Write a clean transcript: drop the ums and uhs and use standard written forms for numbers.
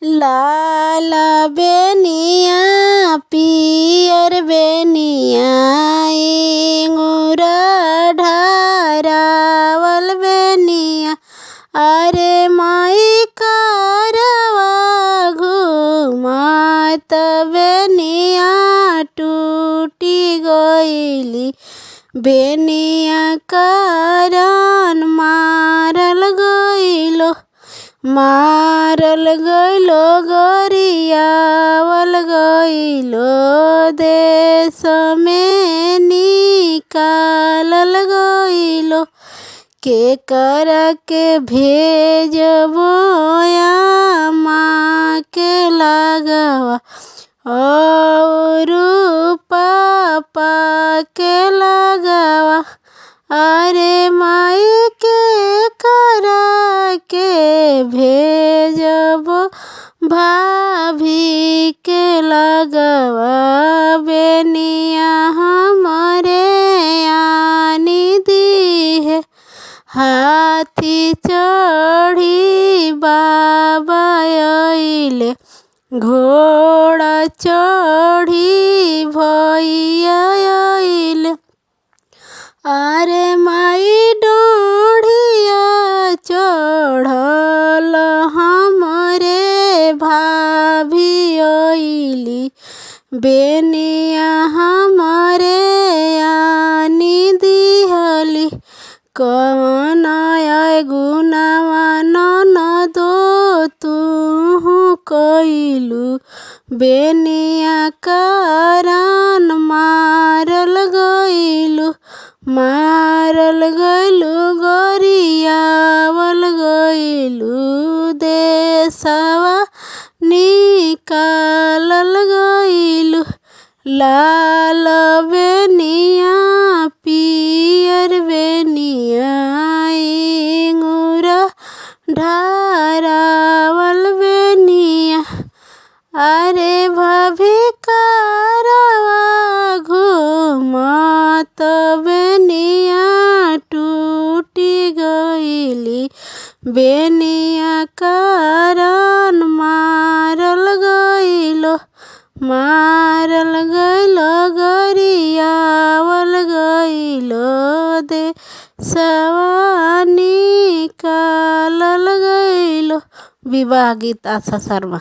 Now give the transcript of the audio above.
लाल बेनिया पियर बेनिया इंगूर ढारावल बेनिया अरे माई करवा घूमत बेनिया टूटी गईली बेनिया करन मारल गईलो गरियावल गईलो देश में निकालल गईलो के कर के भेजबो माँ के लगवा और पापा के लगवा अरे माई के करा के भेजबो भाभी के लगवा बेनिया हमरे आनी दी है हाथी चढ़ी बाबा अइले घोड़ा चढ़ी भैया अइले अरे माई डोढ़िया चढ़ल हमरे भाभी अइली बेनिया हमरे आनी दिहली कवन गुनावा ननदो तू कइलू बेनिया करन मारल गईलू गरियावल गईलू देशवा निकालल गईलू लाल बेनिया पियर बेनिया इंगूर ढारावल बेनिया अरे भाभी करवा घूमत बेनिया टूटी गईली बेनिया करन मारल गईलो गरियावल गईलो देशवा निकालल गईलो। विवाह गीत आशा शर्मा।